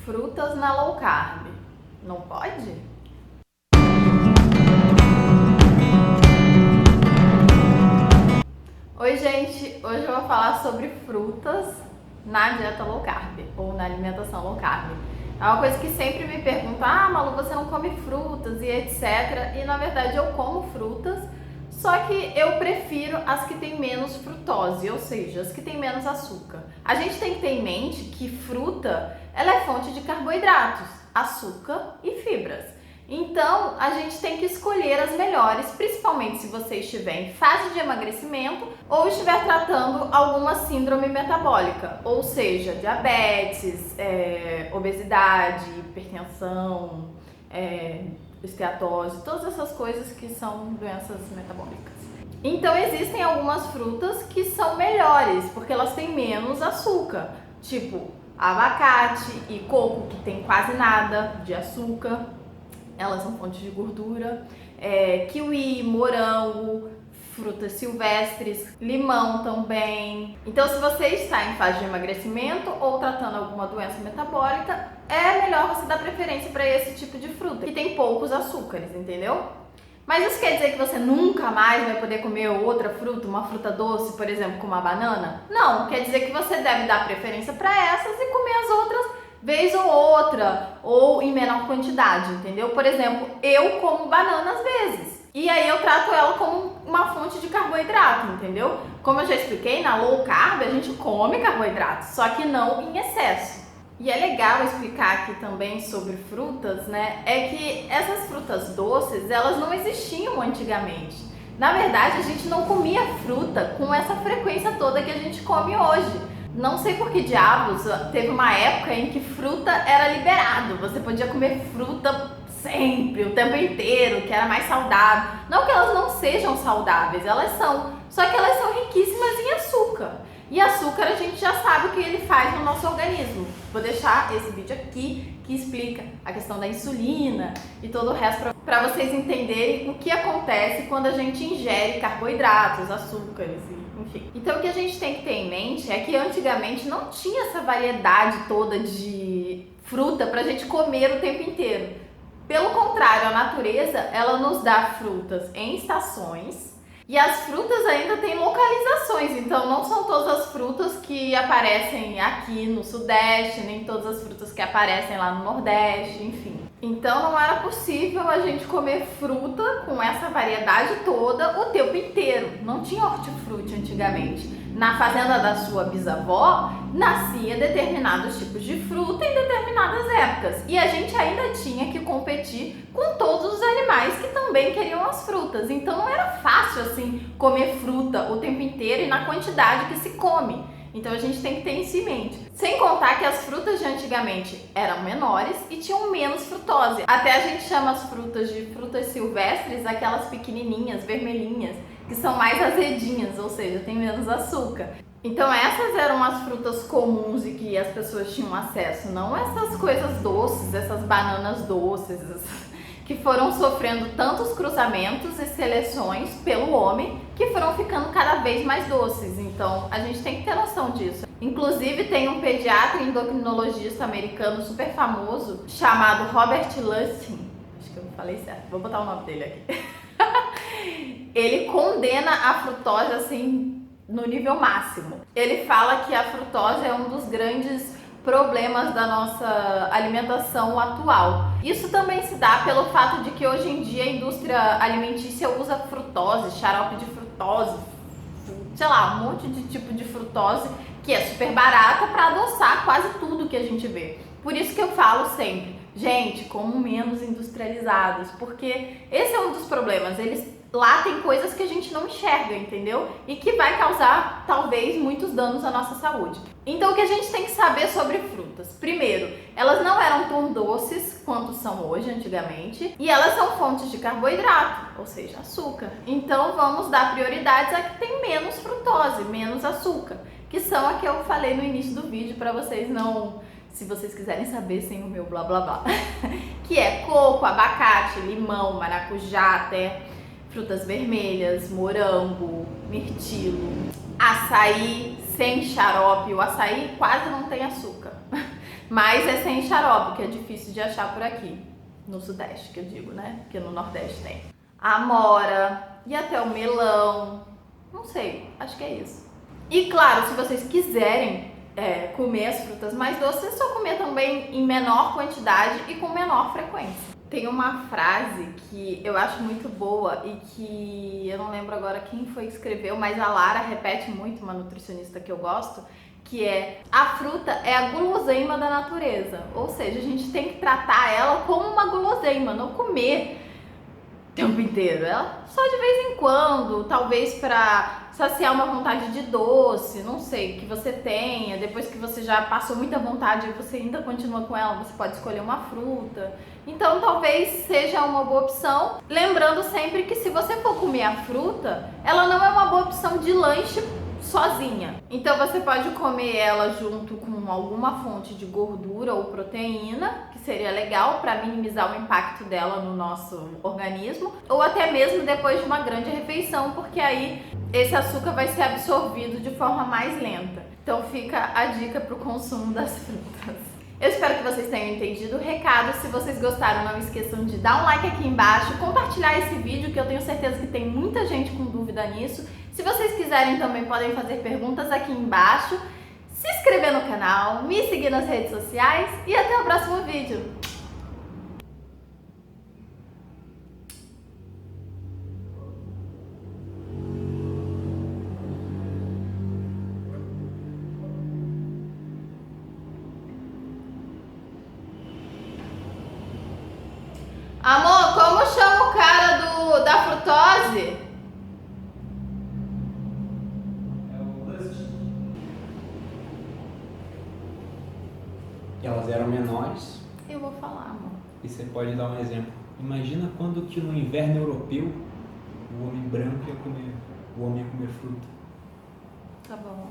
frutas na low carb. Não pode? Oi gente, hoje eu vou falar sobre frutas na dieta low carb ou na alimentação low carb. É uma coisa que sempre me perguntam, Malu, você não come frutas e etc. E na verdade eu como frutas, só que eu prefiro as que têm menos frutose, ou seja, as que têm menos açúcar. A gente tem que ter em mente que fruta, ela é fonte de carboidratos, açúcar e fibras. Então, a gente tem que escolher as melhores, principalmente se você estiver em fase de emagrecimento ou estiver tratando alguma síndrome metabólica, ou seja, diabetes, obesidade, hipertensão, esteatose, todas essas coisas que são doenças metabólicas. Então, existem algumas frutas que são melhores, porque elas têm menos açúcar, tipo abacate e coco, que tem quase nada de açúcar. Elas são fontes de gordura, kiwi, morango, frutas silvestres, limão também. Então, se você está em fase de emagrecimento ou tratando alguma doença metabólica, é melhor você dar preferência para esse tipo de fruta, que tem poucos açúcares, entendeu? Mas isso quer dizer que você nunca mais vai poder comer outra fruta, uma fruta doce, por exemplo, como a banana? Não, quer dizer que você deve dar preferência para essas e comer as outras vez ou outra, ou em menor quantidade, entendeu? Por exemplo, eu como banana às vezes, e aí eu trato ela como uma fonte de carboidrato, entendeu? Como eu já expliquei, na low carb a gente come carboidrato, só que não em excesso. E é legal explicar aqui também sobre frutas, né? É que essas frutas doces, elas não existiam antigamente. Na verdade, a gente não comia fruta com essa frequência toda que a gente come hoje. Não sei por que diabos, teve uma época em que fruta era liberado, você podia comer fruta sempre, o tempo inteiro, que era mais saudável. Não que elas não sejam saudáveis, elas são, só que elas são riquíssimas em açúcar. E açúcar a gente já sabe o que ele faz no nosso organismo. Vou deixar esse vídeo aqui que explica a questão da insulina e todo o resto para vocês entenderem o que acontece quando a gente ingere carboidratos, açúcares, enfim. Então o que a gente tem que ter em mente é que antigamente não tinha essa variedade toda de fruta pra gente comer o tempo inteiro. Pelo contrário, a natureza, ela nos dá frutas em estações e as frutas ainda têm localizações, então não são todas as frutas que aparecem aqui no Sudeste, nem todas as frutas que aparecem lá no Nordeste, enfim. Então não era possível a gente comer fruta com essa variedade toda o tempo inteiro. Não tinha hortifruti antigamente. Na fazenda da sua bisavó, nascia determinados tipos de fruta em determinadas épocas. E a gente ainda tinha que competir com todos os animais que também queriam as frutas. Então não era fácil assim comer fruta o tempo inteiro e na quantidade que se come. Então a gente tem que ter isso em mente. Sem contar que as frutas de antigamente eram menores e tinham menos frutose. Até a gente chama as frutas de frutas silvestres, aquelas pequenininhas, vermelhinhas, que são mais azedinhas, ou seja, tem menos açúcar. Então essas eram as frutas comuns e que as pessoas tinham acesso, não essas coisas doces, essas bananas doces, que foram sofrendo tantos cruzamentos e seleções pelo homem que foram ficando cada vez mais doces. Então a gente tem que ter noção disso. Inclusive tem um pediatra endocrinologista americano super famoso chamado Robert Luskin, acho que eu falei certo, vou botar o nome dele aqui. Ele condena a frutose assim no nível máximo. Ele fala que a frutose é um dos grandes problemas da nossa alimentação atual. Isso também se dá pelo fato de que hoje em dia a indústria alimentícia usa frutose, xarope de frutose, sei lá, um monte de tipo de frutose que é super barata para adoçar quase tudo que a gente vê. Por isso que eu falo sempre, gente, como menos industrializados, porque esse é um dos problemas. Lá tem coisas que a gente não enxerga, entendeu? E que vai causar, talvez, muitos danos à nossa saúde. Então, o que a gente tem que saber sobre frutas? Primeiro, elas não eram tão doces quanto são hoje, antigamente. E elas são fontes de carboidrato, ou seja, açúcar. Então, vamos dar prioridades a que tem menos frutose, menos açúcar. Que são a que eu falei no início do vídeo, para vocês não... Se vocês quiserem saber sem o meu blá blá blá. Que é coco, abacate, limão, maracujá, até... frutas vermelhas, morango, mirtilo, açaí sem xarope. O açaí quase não tem açúcar. Mas é sem xarope, que é difícil de achar por aqui. No Sudeste, que eu digo, né? Porque no Nordeste tem. A amora e até o melão. Não sei, acho que é isso. E claro, se vocês quiserem comer as frutas mais doces, é só comer também em menor quantidade e com menor frequência. Tem uma frase que eu acho muito boa e que eu não lembro agora quem foi que escreveu, mas a Lara repete muito, uma nutricionista que eu gosto, que é: a fruta é a guloseima da natureza. Ou seja, a gente tem que tratar ela como uma guloseima, não comer o tempo inteiro. Ela só de vez em quando, talvez para saciar uma vontade de doce, não sei, que você tenha. Depois que você já passou muita vontade e você ainda continua com ela, você pode escolher uma fruta. Então talvez seja uma boa opção. Lembrando sempre que se você for comer a fruta, ela não é uma boa opção de lanche sozinha. Então você pode comer ela junto com alguma fonte de gordura ou proteína, que seria legal para minimizar o impacto dela no nosso organismo, ou até mesmo depois de uma grande refeição, porque aí esse açúcar vai ser absorvido de forma mais lenta. Então fica a dica para o consumo das frutas. Eu espero que vocês tenham entendido o recado. Se vocês gostaram, não esqueçam de dar um like aqui embaixo, compartilhar esse vídeo, que eu tenho certeza que tem muita gente com dúvida nisso. Se vocês quiserem também podem fazer perguntas aqui embaixo, se inscrever no canal, me seguir nas redes sociais e até o próximo vídeo. Amor, como chama o cara da frutose? É o Lust. Elas eram menores. Eu vou falar, amor. E você pode dar um exemplo. Imagina quando que no inverno europeu o homem branco ia comer fruta. Tá bom.